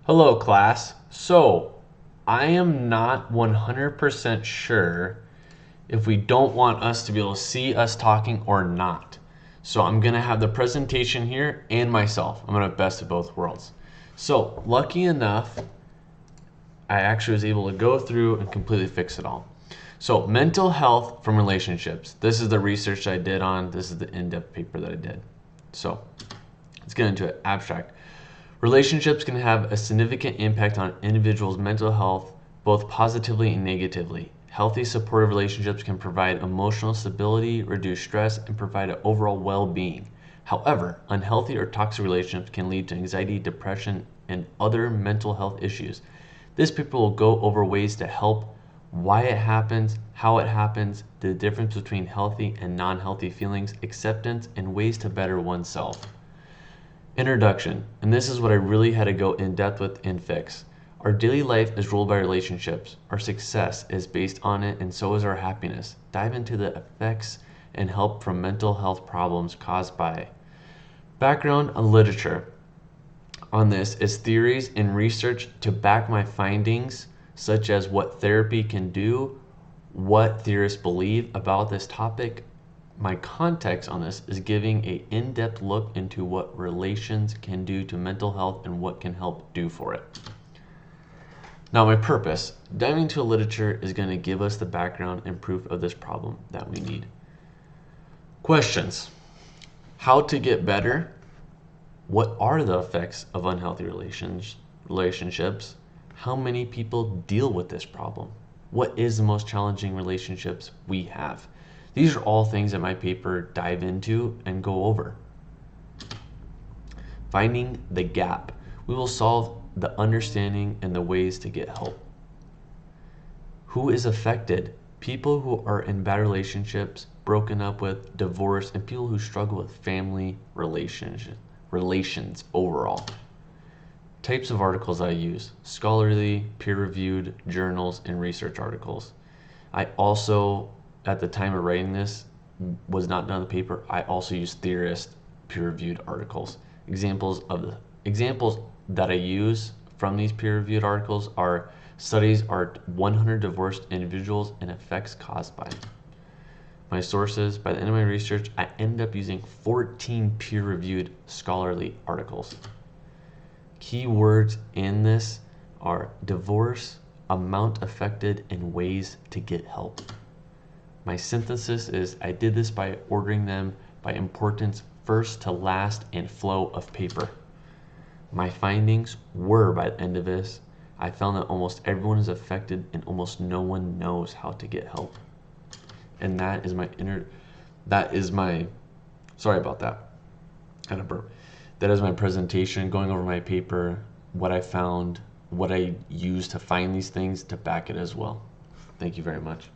Hello, class. So, I am not 100% sure if we don't want us to be able to see us talking or not. So, I'm going to have the presentation here and myself. I'm going to have best of both worlds. So, lucky enough, I actually was able to go through and completely fix it all. So, mental health from relationships. This is the research I did on, this is the in-depth paper that I did. So, let's get into it. Abstract. Relationships can have a significant impact on individuals' mental health, both positively and negatively. Healthy, supportive relationships can provide emotional stability, reduce stress, and provide an overall well-being. However, unhealthy or toxic relationships can lead to anxiety, depression, and other mental health issues. This paper will go over ways to help, why it happens, how it happens, the difference between healthy and non-healthy feelings, acceptance, and ways to better oneself. Introduction, and this is what I really had to go in depth with and fix. Our daily life is ruled by relationships. Our success is based on it, and so is our happiness. Dive into the effects and help from mental health problems caused by. Background and literature on this is theories and research to back my findings, such as what therapy can do, what theorists believe about this topic. My context on this is giving an in-depth look into what relations can do to mental health and what can help do for it. Now my purpose, diving into literature is going to give us the background and proof of this problem that we need. Questions. How to get better? What are the effects of unhealthy relationships? How many people deal with this problem? What is the most challenging relationships we have? These are all things that my paper dive into and go over. Finding the gap. We will solve the understanding and the ways to get help. Who is affected? People who are in bad relationships, broken up with, divorced, and people who struggle with family relations overall. Types of articles I use: scholarly, peer-reviewed, journals, and research articles. I also, at the time of writing this, was not done on the paper. I also use theorist peer-reviewed articles. Examples that I use from these peer-reviewed articles are studies are 100 divorced individuals and effects caused by. My sources, by the end of my research, I ended up using 14 peer-reviewed scholarly articles. Keywords in this are divorce, amount affected, and ways to get help. My synthesis is I did this by ordering them by importance first to last and flow of paper. My findings were, by the end of this, I found that almost everyone is affected and almost no one knows how to get help. And sorry about that, kind of burp. That is my presentation, going over my paper, what I found, what I used to find these things to back it as well. Thank you very much.